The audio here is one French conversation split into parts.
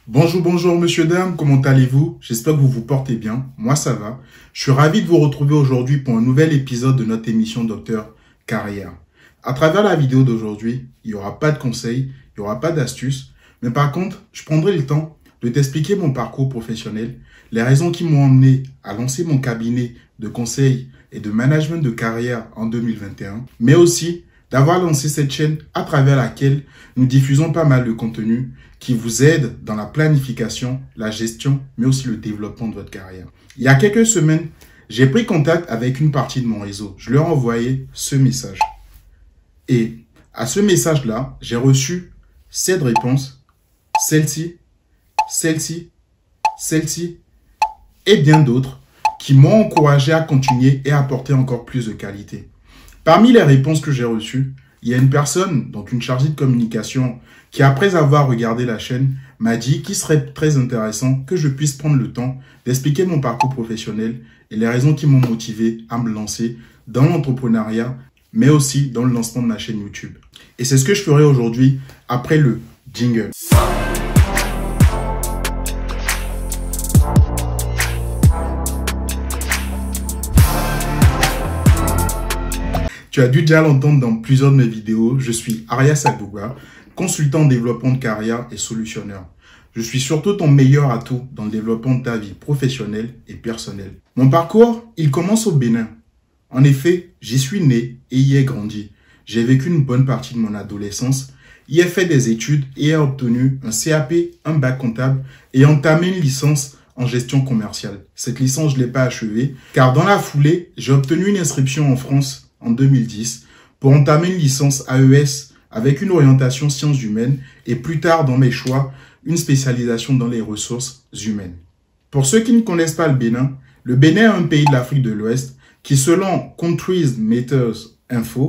Bonjour, bonjour, monsieur, dame, comment allez-vous? J'espère que vous vous portez bien. Moi, ça va. Je suis ravi de vous retrouver aujourd'hui pour un nouvel épisode de notre émission Docteur Carrière. À travers la vidéo d'aujourd'hui, il n'y aura pas de conseils, il n'y aura pas d'astuces, mais par contre, je prendrai le temps de t'expliquer mon parcours professionnel, les raisons qui m'ont amené à lancer mon cabinet de conseil et de management de carrière en 2021, mais aussi d'avoir lancé cette chaîne à travers laquelle nous diffusons pas mal de contenu qui vous aide dans la planification, la gestion, mais aussi le développement de votre carrière. Il y a quelques semaines, j'ai pris contact avec une partie de mon réseau. Je leur ai envoyé ce message. Et à ce message-là, j'ai reçu cette réponse, celle-ci, celle-ci, celle-ci et bien d'autres qui m'ont encouragé à continuer et à apporter encore plus de qualité. Parmi les réponses que j'ai reçues, il y a une personne, donc une chargée de communication, qui après avoir regardé la chaîne, m'a dit qu'il serait très intéressant que je puisse prendre le temps d'expliquer mon parcours professionnel et les raisons qui m'ont motivé à me lancer dans l'entrepreneuriat, mais aussi dans le lancement de ma chaîne YouTube. Et c'est ce que je ferai aujourd'hui après le jingle. Tu as dû déjà l'entendre dans plusieurs de mes vidéos, je suis Arias Agbouba, consultant en développement de carrière et solutionneur. Je suis surtout ton meilleur atout dans le développement de ta vie professionnelle et personnelle. Mon parcours, il commence au Bénin. En effet, j'y suis né et y ai grandi. J'ai vécu une bonne partie de mon adolescence, y ai fait des études et ai obtenu un CAP, un bac comptable et entamé une licence en gestion commerciale. Cette licence, je ne l'ai pas achevée car dans la foulée, j'ai obtenu une inscription en France en 2010 pour entamer une licence AES avec une orientation sciences humaines et plus tard dans mes choix, une spécialisation dans les ressources humaines. Pour ceux qui ne connaissent pas le Bénin est un pays de l'Afrique de l'Ouest qui, selon Countries Matters Info,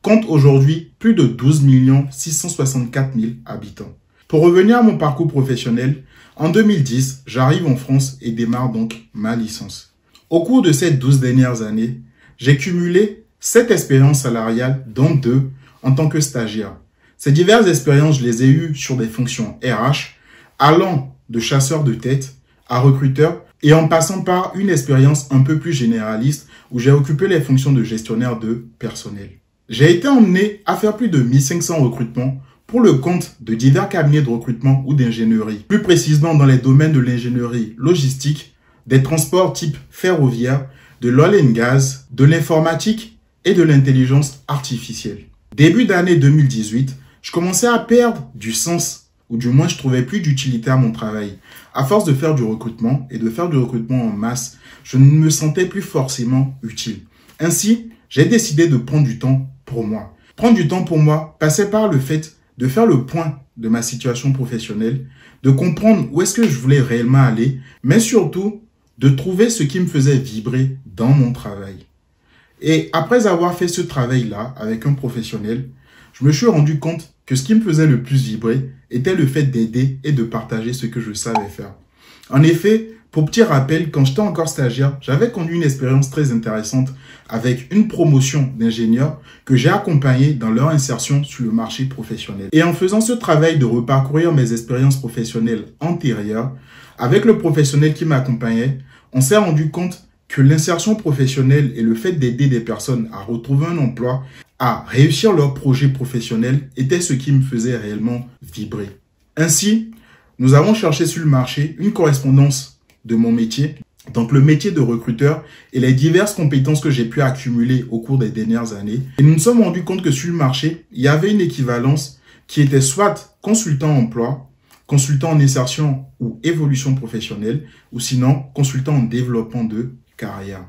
compte aujourd'hui plus de 12 664 000 habitants. Pour revenir à mon parcours professionnel, en 2010, j'arrive en France et démarre donc ma licence. Au cours de ces 12 dernières années, j'ai cumulé 7 expériences salariales, dont 2 en tant que stagiaire. Ces diverses expériences, je les ai eues sur des fonctions RH, allant de chasseur de tête à recruteur et en passant par une expérience un peu plus généraliste où j'ai occupé les fonctions de gestionnaire de personnel. J'ai été emmené à faire plus de 1500 recrutements pour le compte de divers cabinets de recrutement ou d'ingénierie, plus précisément dans les domaines de l'ingénierie logistique, des transports type ferroviaire, de l'oil and gas, de l'informatique et de l'intelligence artificielle. Début d'année 2018, je commençais à perdre du sens, ou du moins je trouvais plus d'utilité à mon travail. À force de faire du recrutement et de faire du recrutement en masse, je ne me sentais plus forcément utile. Ainsi, j'ai décidé de prendre du temps pour moi. Prendre du temps pour moi passait par le fait de faire le point de ma situation professionnelle, de comprendre où est-ce que je voulais réellement aller, mais surtout de trouver ce qui me faisait vibrer dans mon travail. Et après avoir fait ce travail-là avec un professionnel, je me suis rendu compte que ce qui me faisait le plus vibrer était le fait d'aider et de partager ce que je savais faire. En effet, pour petit rappel, quand j'étais encore stagiaire, j'avais connu une expérience très intéressante avec une promotion d'ingénieurs que j'ai accompagné dans leur insertion sur le marché professionnel. Et en faisant ce travail de reparcourir mes expériences professionnelles antérieures, avec le professionnel qui m'accompagnait, on s'est rendu compte que l'insertion professionnelle et le fait d'aider des personnes à retrouver un emploi, à réussir leur projet professionnel, était ce qui me faisait réellement vibrer. Ainsi, nous avons cherché sur le marché une correspondance de mon métier, donc le métier de recruteur et les diverses compétences que j'ai pu accumuler au cours des dernières années. Et nous nous sommes rendus compte que sur le marché, il y avait une équivalence qui était soit consultant emploi, consultant en insertion ou évolution professionnelle, ou sinon consultant en développement de carrière.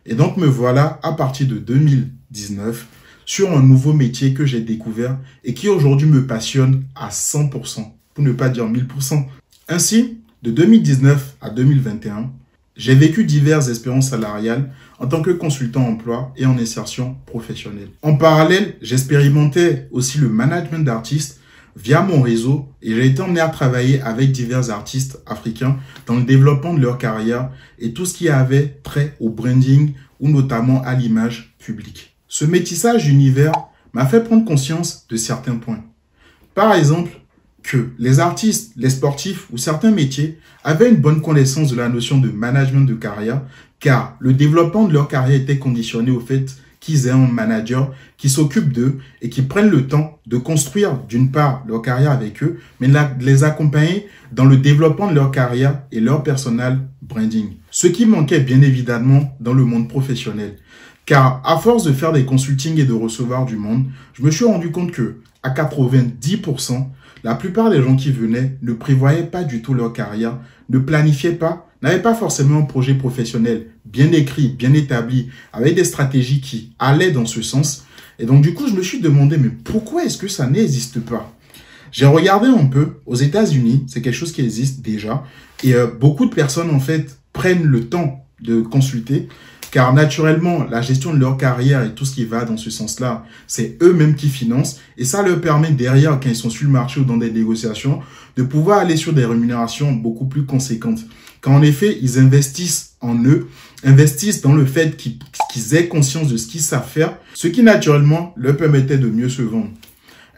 Et donc me voilà à partir de 2019 sur un nouveau métier que j'ai découvert et qui aujourd'hui me passionne à 100%, pour ne pas dire 1000%. Ainsi, de 2019 à 2021, j'ai vécu diverses expériences salariales en tant que consultant emploi et en insertion professionnelle. En parallèle, j'expérimentais aussi le management d'artistes via mon réseau et j'ai été emmené à travailler avec divers artistes africains dans le développement de leur carrière et tout ce qui avait trait au branding ou notamment à l'image publique. Ce métissage d'univers m'a fait prendre conscience de certains points. Par exemple, que les artistes, les sportifs ou certains métiers avaient une bonne connaissance de la notion de management de carrière, car le développement de leur carrière était conditionné au fait qu'ils aient un manager qui s'occupe d'eux et qui prennent le temps de construire d'une part leur carrière avec eux, mais de les accompagner dans le développement de leur carrière et leur personal branding. Ce qui manquait bien évidemment dans le monde professionnel. Car à force de faire des consultings et de recevoir du monde, je me suis rendu compte que à 90%, la plupart des gens qui venaient ne prévoyaient pas du tout leur carrière, ne planifiaient pas, n'avaient pas forcément un projet professionnel bien écrit, bien établi, avec des stratégies qui allaient dans ce sens. Et donc du coup, je me suis demandé, mais pourquoi est-ce que ça n'existe pas? J'ai regardé un peu aux États-Unis, c'est quelque chose qui existe déjà, et beaucoup de personnes en fait prennent le temps de consulter, car naturellement, la gestion de leur carrière et tout ce qui va dans ce sens-là, c'est eux-mêmes qui financent. Et ça leur permet derrière, quand ils sont sur le marché ou dans des négociations, de pouvoir aller sur des rémunérations beaucoup plus conséquentes. Quand en effet, ils investissent en eux, investissent dans le fait qu'ils aient conscience de ce qu'ils savent faire, ce qui naturellement leur permettait de mieux se vendre.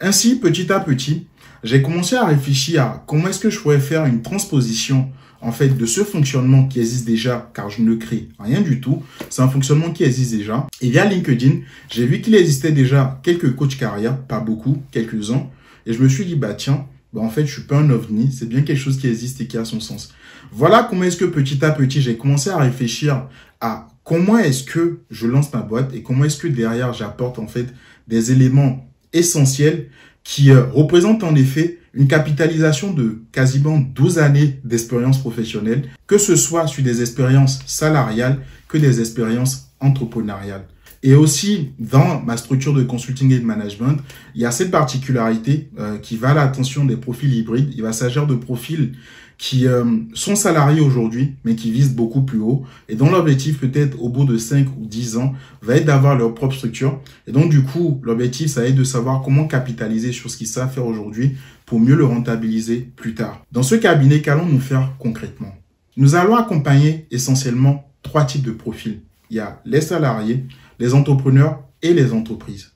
Ainsi, petit à petit, j'ai commencé à réfléchir à comment est-ce que je pourrais faire une transposition en fait, de ce fonctionnement qui existe déjà, car je ne crée rien du tout. C'est un fonctionnement qui existe déjà. Et via LinkedIn, j'ai vu qu'il existait déjà quelques coachs carrière, pas beaucoup, quelques-uns. Et je me suis dit, bah tiens, en fait, je suis pas un ovni. C'est bien quelque chose qui existe et qui a son sens. Voilà comment est-ce que petit à petit, j'ai commencé à réfléchir à comment est-ce que je lance ma boîte et comment est-ce que derrière, j'apporte en fait des éléments essentiels qui représentent en effet une capitalisation de quasiment 12 années d'expérience professionnelle, que ce soit sur des expériences salariales que des expériences entrepreneuriales. Et aussi, dans ma structure de consulting et de management, il y a cette particularité qui va à l'attention des profils hybrides. Il va s'agir de profils qui sont salariés aujourd'hui, mais qui visent beaucoup plus haut. Et dont l'objectif, peut-être au bout de 5 ou 10 ans, va être d'avoir leur propre structure. Et donc, du coup, l'objectif, ça va être de savoir comment capitaliser sur ce qu'ils savent faire aujourd'hui pour mieux le rentabiliser plus tard. Dans ce cabinet, qu'allons-nous faire concrètement? Nous allons accompagner essentiellement 3 types de profils. Il y a les salariés, les entrepreneurs et les entreprises.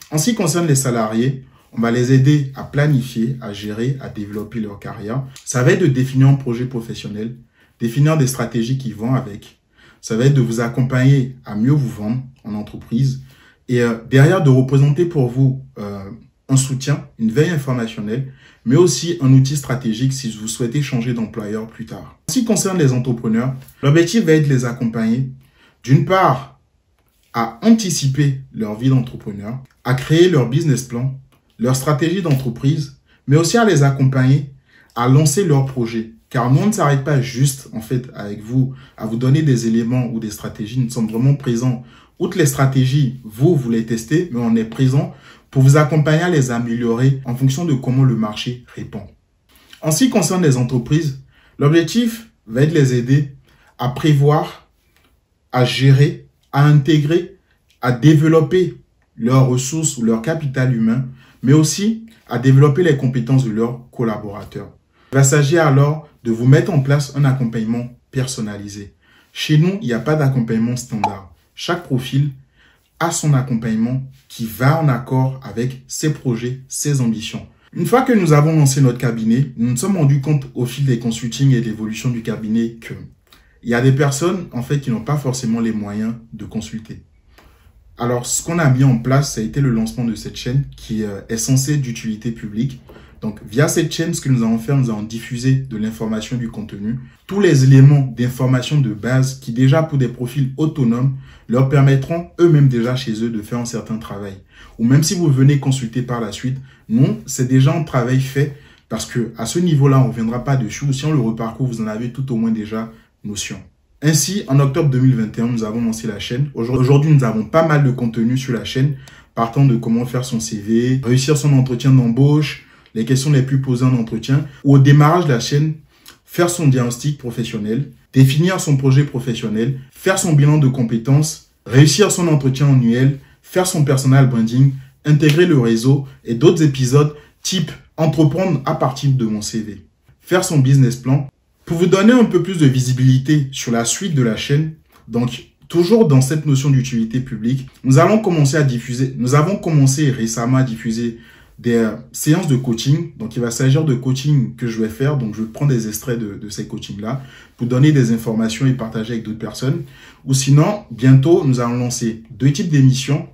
En ce qui concerne les salariés, on va les aider à planifier, à gérer, à développer leur carrière. Ça va être de définir un projet professionnel, définir des stratégies qui vont avec. Ça va être de vous accompagner à mieux vous vendre en entreprise et derrière de représenter pour vous un soutien, une veille informationnelle, mais aussi un outil stratégique si vous souhaitez changer d'employeur plus tard. En ce qui concerne les entrepreneurs, l'objectif va être de les accompagner d'une part à anticiper leur vie d'entrepreneur, à créer leur business plan, leur stratégie d'entreprise, mais aussi à les accompagner à lancer leur projet. Car nous, on ne s'arrête pas juste, en fait, avec vous, à vous donner des éléments ou des stratégies. Nous sommes vraiment présents. Outre les stratégies, vous les testez, mais on est présent pour vous accompagner à les améliorer en fonction de comment le marché répond. En ce qui concerne les entreprises, l'objectif va être de les aider à prévoir, à gérer, à intégrer, à développer leurs ressources ou leur capital humain, mais aussi à développer les compétences de leurs collaborateurs. Il va s'agir alors de vous mettre en place un accompagnement personnalisé. Chez nous, il n'y a pas d'accompagnement standard. Chaque profil a son accompagnement qui va en accord avec ses projets, ses ambitions. Une fois que nous avons lancé notre cabinet, nous nous sommes rendus compte au fil des consultings et de l'évolution du cabinet qu'il y a des personnes en fait qui n'ont pas forcément les moyens de consulter. Alors, ce qu'on a mis en place, ça a été le lancement de cette chaîne qui est censée être d'utilité publique. Donc, via cette chaîne, ce que nous allons faire, nous allons diffuser de l'information, du contenu, tous les éléments d'information de base qui déjà pour des profils autonomes leur permettront eux-mêmes déjà chez eux de faire un certain travail. Ou même si vous venez consulter par la suite, non, c'est déjà un travail fait parce que à ce niveau-là, on ne reviendra pas dessus. Ou si on le reparcourt, vous en avez tout au moins déjà notion. Ainsi, en octobre 2021, nous avons lancé la chaîne. Aujourd'hui, nous avons pas mal de contenu sur la chaîne, partant de comment faire son CV, réussir son entretien d'embauche, les questions les plus posées en entretien, ou au démarrage de la chaîne, faire son diagnostic professionnel, définir son projet professionnel, faire son bilan de compétences, réussir son entretien annuel, faire son personal branding, intégrer le réseau et d'autres épisodes type entreprendre à partir de mon CV, faire son business plan. Pour vous donner un peu plus de visibilité sur la suite de la chaîne, donc toujours dans cette notion d'utilité publique, nous avons commencé récemment à diffuser des séances de coaching. Donc, il va s'agir de coaching que je vais faire. Donc, je vais prendre des extraits de ces coachings-là pour donner des informations et partager avec d'autres personnes. Ou sinon, bientôt, nous allons lancer 2 types d'émissions.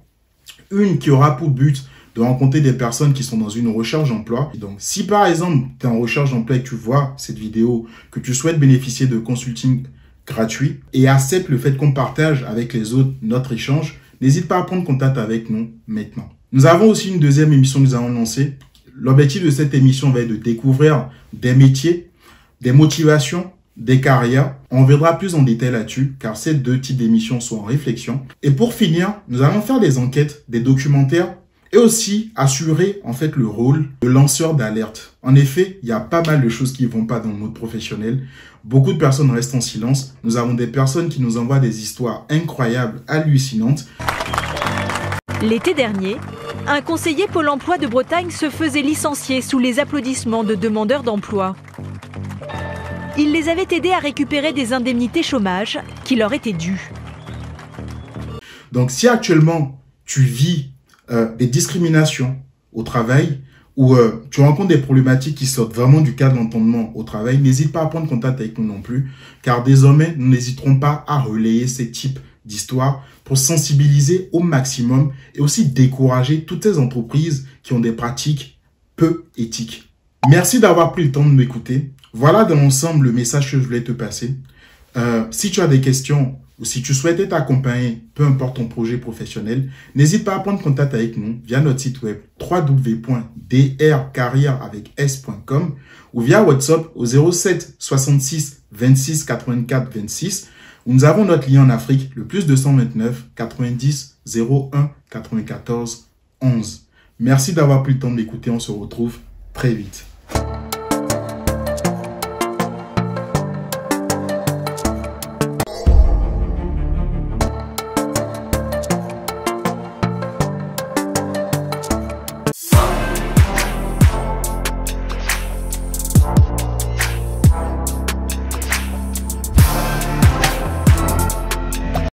Une qui aura pour but de rencontrer des personnes qui sont dans une recherche d'emploi. Donc, si par exemple, tu es en recherche d'emploi et que tu vois cette vidéo, que tu souhaites bénéficier de consulting gratuit et accepte le fait qu'on partage avec les autres notre échange, n'hésite pas à prendre contact avec nous maintenant. Nous avons aussi une deuxième émission que nous allons lancer. L'objectif de cette émission va être de découvrir des métiers, des motivations, des carrières. On verra plus en détail là-dessus car ces 2 types d'émissions sont en réflexion. Et pour finir, nous allons faire des enquêtes, des documentaires et aussi assurer en fait le rôle de lanceur d'alerte. En effet, il y a pas mal de choses qui ne vont pas dans le monde professionnel. Beaucoup de personnes restent en silence. Nous avons des personnes qui nous envoient des histoires incroyables, hallucinantes. L'été dernier, un conseiller Pôle emploi de Bretagne se faisait licencier sous les applaudissements de demandeurs d'emploi. Il les avait aidés à récupérer des indemnités chômage qui leur étaient dues. Donc si actuellement tu vis des discriminations au travail ou tu rencontres des problématiques qui sortent vraiment du cadre d'entendement au travail, n'hésite pas à prendre contact avec nous non plus, car désormais, nous n'hésiterons pas à relayer ces types d'histoires pour sensibiliser au maximum et aussi décourager toutes ces entreprises qui ont des pratiques peu éthiques. Merci d'avoir pris le temps de m'écouter. Voilà dans l'ensemble le message que je voulais te passer. Si tu as des questions ou si tu souhaites être accompagné, peu importe ton projet professionnel, n'hésite pas à prendre contact avec nous via notre site web www.drcarrière.com ou via WhatsApp au 07 66 26 84 26 où nous avons notre lien en Afrique, le plus 229 90 01 94 11. Merci d'avoir pris le temps de m'écouter. On se retrouve très vite.